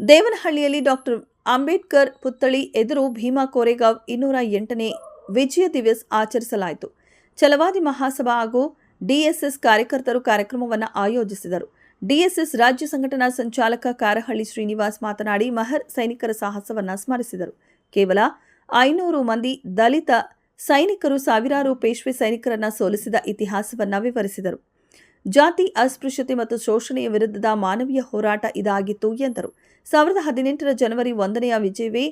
ದೇವನಹಳ್ಳಿಯಲ್ಲಿ doctor Ambedkar ಪುತ್ಥಳಿ ಎದುರು ಭೀಮಾ ಕೋರೆಗಾಂವ್ 208ನೇ ವಿಜಯ ದಿವಸ್ ಆಚರಿಸಲಾಯಿತು. ಛಲವಾದಿ ಮಹಾಸಭಾ ಹಾಗೂ ಡಿಎಸ್ಎಸ್ ಕಾರ್ಯಕರ್ತರು ಕಾರ್ಯಕ್ರಮವನ್ನು ಆಯೋಜಿಸಿದರು. ಡಿಎಸ್ಎಸ್ ರಾಜ್ಯ ಸಂಘಟನಾ ಸಂಚಾಲಕ ಕಾರಹಳ್ಳಿ ಶ್ರೀನಿವಾಸ್ ಮಾತನಾಡಿ, ಮಹರ್ ಸೈನಿಕರ ಸಾಹಸವನ್ನು ಸ್ಮರಿಸಿದರು. ಕೇವಲ 500 ಮಂದಿ ದಲಿತ ಸೈನಿಕರು ಸಾವಿರಾರು ಪೇಶ್ವೆ ಸೈನಿಕರನ್ನು ಸೋಲಿಸಿದ ಇತಿಹಾಸವನ್ನು ವಿವರಿಸಿದರು. ಜಾತಿ ಅಸ್ಪೃಶ್ಯತೆ ಮತ್ತು ಶೋಷಣೆಯ ವಿರುದ್ಧದ ಮಾನವೀಯ ಹೋರಾಟ ಇದಾಗಿತ್ತು ಎಂದರು. 2018ರ ಜನವರಿ 1ನೆಯ ವಿಜಯವೇ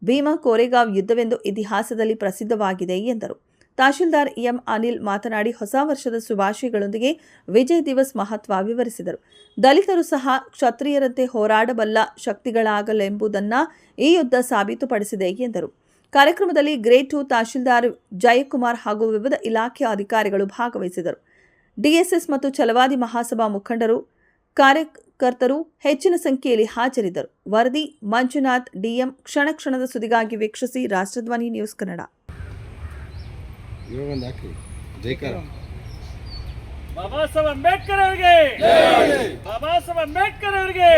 ಭೀಮಾ ಕೋರೆಗಾಂವ್ ಯುದ್ಧವೆಂದು ಇತಿಹಾಸದಲ್ಲಿ ಪ್ರಸಿದ್ಧವಾಗಿದೆ ಎಂದರು. ತಹಶೀಲ್ದಾರ್ ಎಂ ಅನಿಲ್ ಮಾತನಾಡಿ, ಹೊಸ ವರ್ಷದ ಶುಭಾಶಯಗಳೊಂದಿಗೆ ವಿಜಯ್ ದಿವಸ್ ಮಹತ್ವ ವಿವರಿಸಿದರು. ದಲಿತರು ಸಹ ಕ್ಷತ್ರಿಯರಂತೆ ಹೋರಾಡಬಲ್ಲ ಶಕ್ತಿಗಳಾಗಲೆಂಬುದನ್ನು ಈ ಯುದ್ಧ ಸಾಬೀತುಪಡಿಸಿದೆ ಎಂದರು. ಕಾರ್ಯಕ್ರಮದಲ್ಲಿ ಗ್ರೇಡ್ 2 ತಹಶೀಲ್ದಾರ್ ಜಯಕುಮಾರ್ ಹಾಗೂ ವಿವಿಧ ಇಲಾಖೆಯ ಅಧಿಕಾರಿಗಳು ಭಾಗವಹಿಸಿದರು. ಡಿಎಸ್ಎಸ್ ಮತ್ತು ಛಲವಾದಿ ಮಹಾಸಭಾ ಮುಖಂಡರು, ಕಾರ್ಯಕರ್ತರು ಹೆಚ್ಚಿನ ಸಂಖ್ಯೆಯಲ್ಲಿ ಹಾಜರಿದ್ದರು. ವರದಿ ಮಂಜುನಾಥ್ ಡಿಎಂ. ಕ್ಷಣ ಕ್ಷಣದ ಸುದ್ದಿಗಾಗಿ ವೀಕ್ಷಿಸಿ ರಾಷ್ಟ್ರಧ್ವನಿ ನ್ಯೂಸ್ ಕನ್ನಡ. ಬಾಬಾ ಸಾಹೇಬ್ ಅಂಬೇಡ್ಕರ್ ಅವರಿಗೆ, ಬಾಬಾ ಸಾಹೇಬ್ ಅಂಬೇಡ್ಕರ್ ಅವರಿಗೆ.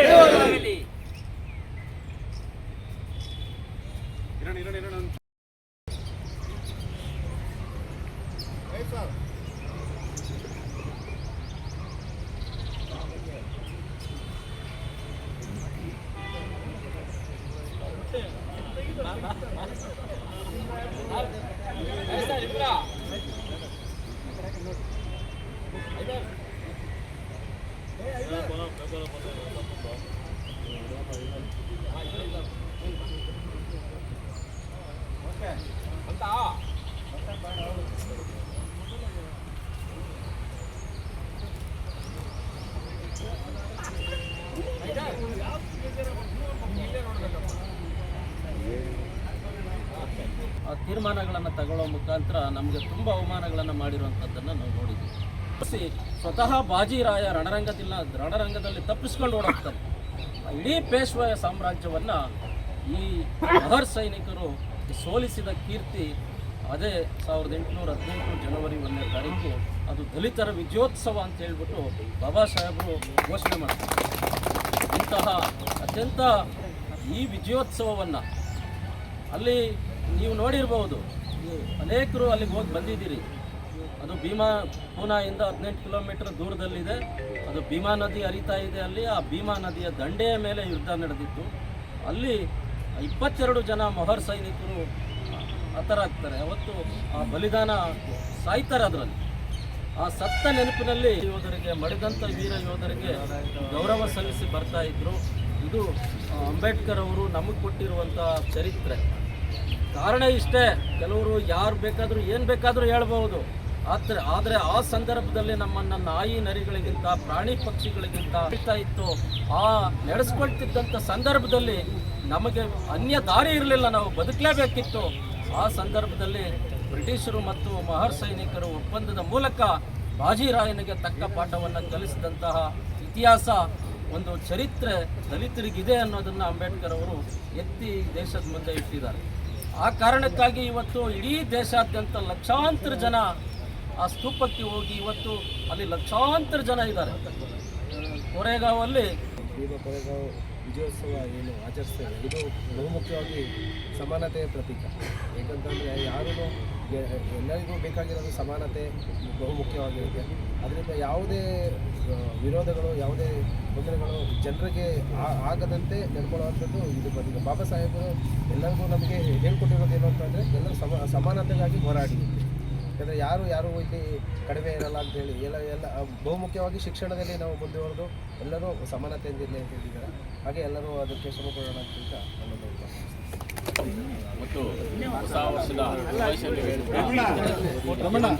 ತೀರ್ಮಾನಗಳನ್ನು ತಗೊಳ್ಳೋ ಮುಖಾಂತರ ನಮಗೆ ತುಂಬ ಅವಮಾನಗಳನ್ನು ಮಾಡಿರುವಂಥದ್ದನ್ನು ನಾವು ನೋಡಿದ್ದೀವಿ. ಸ್ವತಃ ಬಾಜಿರಾಯ ರಣರಂಗದಲ್ಲಿ ತಪ್ಪಿಸ್ಕೊಂಡು ಓಡೋಗ್ತಾರೆ. ಇಡೀ ಪೇಶ್ವೆಯ ಸಾಮ್ರಾಜ್ಯವನ್ನು ಈ ಮಹರ್ ಸೈನಿಕರು ಸೋಲಿಸಿದ ಕೀರ್ತಿ ಅದೇ 1818 ಜನವರಿ 1ನೇ ತಾರೀಕು ಅದು ದಲಿತರ ವಿಜಯೋತ್ಸವ ಅಂತ ಹೇಳ್ಬಿಟ್ಟು ಬಾಬಾ ಸಾಹೇಬರು ಘೋಷಣೆ ಮಾಡ್ತಾರೆ. ಇಂತಹ ಅತ್ಯಂತ ಈ ವಿಜಯೋತ್ಸವವನ್ನು ಅಲ್ಲಿ ನೀವು ನೋಡಿರ್ಬೋದು, ಅನೇಕರು ಅಲ್ಲಿಗೆ ಹೋಗಿ ಬಂದಿದ್ದೀರಿ. ಅದು ಪೂನಾಯಿಂದ 18 ಕಿಲೋಮೀಟರ್ ದೂರದಲ್ಲಿದೆ. ಅದು ಭೀಮಾ ನದಿ ಹರಿತಾ ಇದೆ. ಅಲ್ಲಿ ಆ ಭೀಮಾ ನದಿಯ ದಂಡೆಯ ಮೇಲೆ ಯುದ್ಧ ನಡೆದಿತ್ತು. ಅಲ್ಲಿ 22 ಜನ ಮೊಹರ್ ಸೈನಿಕರು ಹತರಾಗ್ತಾರೆ. ಅವತ್ತು ಆ ಬಲಿದಾನ ಸಾಯ್ತಾರೆ. ಅದರಲ್ಲಿ ಆ ಸತ್ತ ನೆನಪಿನಲ್ಲಿ ಯೋಧರಿಗೆ, ಮಡಿದಂಥ ವೀರ ಯೋಧರಿಗೆ ಗೌರವ ಸಲ್ಲಿಸಿ ಬರ್ತಾ ಇದ್ರು. ಇದು ಅಂಬೇಡ್ಕರ್ ಅವರು ನಮಗೆ ಕೊಟ್ಟಿರುವಂಥ ಚರಿತ್ರೆ. ಕಾರಣ ಇಷ್ಟೇ, ಕೆಲವರು ಯಾರು ಬೇಕಾದರೂ ಏನು ಬೇಕಾದರೂ ಹೇಳ್ಬೋದು. ಆದರೆ ಆ ಸಂದರ್ಭದಲ್ಲಿ ನಮ್ಮನ್ನು ನಾಯಿ ನರಿಗಳಿಗಿಂತ, ಪ್ರಾಣಿ ಪಕ್ಷಿಗಳಿಗಿಂತ ಹೇಳ್ತಾ ಇತ್ತು. ಆ ನಡೆಸ್ಕೊಳ್ತಿದ್ದಂಥ ಸಂದರ್ಭದಲ್ಲಿ ನಮಗೆ ಅನ್ಯ ದಾರಿ ಇರಲಿಲ್ಲ, ನಾವು ಬದುಕಲೇಬೇಕಿತ್ತು. ಆ ಸಂದರ್ಭದಲ್ಲಿ ಬ್ರಿಟಿಷರು ಮತ್ತು ಮಹರ್ ಸೈನಿಕರು ಒಪ್ಪಂದದ ಮೂಲಕ ಬಾಜಿರಾಯನಿಗೆ ತಕ್ಕ ಪಾಠವನ್ನು ಕಲಿಸಿದಂತಹ ಇತಿಹಾಸ, ಒಂದು ಚರಿತ್ರೆ ದಲಿತರಿಗಿದೆ ಅನ್ನೋದನ್ನು ಅಂಬೇಡ್ಕರ್ ಅವರು ಎತ್ತಿ ದೇಶದ ಮುಂದೆ ಇಟ್ಟಿದ್ದಾರೆ. ಆ ಕಾರಣಕ್ಕಾಗಿ ಇವತ್ತು ಇಡೀ ದೇಶಾದ್ಯಂತ ಲಕ್ಷಾಂತರ ಜನ ಆ ಸ್ತೂಪಕ್ಕೆ ಹೋಗಿ ಇವತ್ತು ಅಲ್ಲಿ ಲಕ್ಷಾಂತರ ಜನ ಇದ್ದಾರೆ. ಕೋರೆಗಾಂವಲ್ಲಿ ಕೋರೆಗಾಂವ್ ವಿಜಯೋತ್ಸವ ಏನು ಆಚರಿಸ್ತೇವೆ, ಇದು ಬಹುಮುಖ್ಯವಾಗಿ ಸಮಾನತೆಯ ಪ್ರತೀಕ. ಏಕೆಂತಂದರೆ ಯಾರೂ ಎಲ್ಲರಿಗೂ ಬೇಕಾಗಿರೋದು ಸಮಾನತೆ ಬಹುಮುಖ್ಯವಾಗಿರುತ್ತೆ. ಅದರಿಂದ ಯಾವುದೇ ವಿರೋಧಗಳು, ಯಾವುದೇ ತೊಂದರೆಗಳು ಜನರಿಗೆ ಆಗದಂತೆ ನಡ್ಕೊಳ್ಳುವಂಥದ್ದು ಇದು ಬಂದಿದೆ. ಬಾಬಾ ಸಾಹೇಬರು ಎಲ್ಲರಿಗೂ ನಮಗೆ ಹೇಳ್ಕೊಟ್ಟಿರೋದು ಏನು ಅಂತಂದರೆ, ಎಲ್ಲರೂ ಸಮಾನತೆಗಾಗಿ ಹೋರಾಡಿದ್ದೀವಿ. ಯಾಕಂದರೆ ಯಾರು ಇಲ್ಲಿ ಕಡಿಮೆ ಇರಲ್ಲ ಅಂತೇಳಿ ಎಲ್ಲ ಬಹುಮುಖ್ಯವಾಗಿ ಶಿಕ್ಷಣದಲ್ಲಿ ನಾವು ಮುಂದುವರೆದು ಎಲ್ಲರೂ ಸಮಾನತೆಯಿಂದ ಇರಲಿ ಅಂತ ಹೇಳಿದ್ದಾರೆ. ಹಾಗೆ ಎಲ್ಲರೂ ಅದಕ್ಕೆ ಶ್ರಮ ಪಡೋಣ ಅಂತ ನನ್ನದು ಮತ್ತು ಹೊಸ ವರ್ಷದ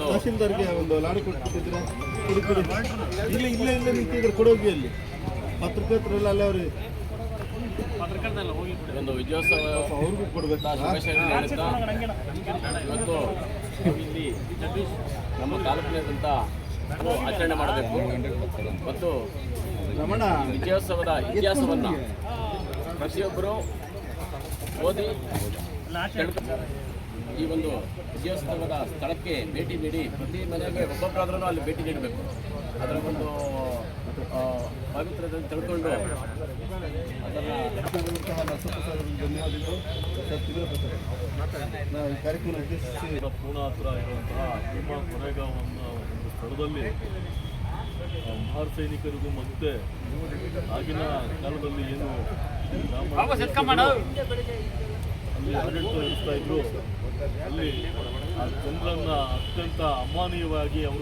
ತಹಶೀಲ್ದಾರ್ಗೆ ಒಂದು ಲಾಡಿ ಕೊಟ್ಟಿದ್ರೆ ಇಲ್ಲೇ ನಿಂತಿದ್ರು ಕೊಡೋಗಿಯಲ್ಲಿ ಪತ್ರಕರ್ತರೆಲ್ಲ ಅಲ್ಲ ಅವ್ರಿಗೆ ಒಂದು ವಿಜಯೋತ್ಸವ ಅವ್ರಿಗೂ ಕೊಡಬೇಕು. ಇವತ್ತು ಇಲ್ಲಿ ನಮ್ಮ ತಾಲೂಕಿನಾದ್ಯಂತ ಆಚರಣೆ ಮಾಡಬೇಕು ಮತ್ತು ವಿಜಯೋತ್ಸವದ ಇತಿಹಾಸವನ್ನು ಪ್ರತಿಯೊಬ್ಬರು ಓದಿ ಈ ಒಂದು ವಿಜಯೋತ್ಸವದ ಸ್ಥಳಕ್ಕೆ ಭೇಟಿ ನೀಡಿ ಪ್ರತಿ ಮನೆಗೆ ಒಬ್ಬೊಬ್ಬರಾದ್ರೂ ಅಲ್ಲಿ ಭೇಟಿ ನೀಡಬೇಕು. ಅದರ ಒಂದು ಪವಿತ್ರತೆಯನ್ನು ತಿಳ್ಕೊಂಡು ಅದನ್ನು ಧನ್ಯವಾದಗಳು ನಾವು ಈ ಕಾರ್ಯಕ್ರಮ ಉದ್ದೇಶಿಸಿ ಪೂರ್ಣ ಹತ್ರ ಇರುವಂತಹ ಭೀಮಾ ಕೊರೆಗಾಂವ್ ಅನ್ನೋ ಒಂದು ಸ್ಥಳದಲ್ಲಿ ಮಹಾರ್ ಸೈನಿಕರಿಗೂ ಮತ್ತೆ ಆಗಿನ ಕಾಲದಲ್ಲಿ ಏನು ಅಲ್ಲಿ ಆಡಳಿತ ನಡೆಸ್ತಾ ಇದ್ರು, ಅಲ್ಲಿ ಆ ಜನರನ್ನ ಅತ್ಯಂತ ಅಮಾನೀಯವಾಗಿ ಅವರು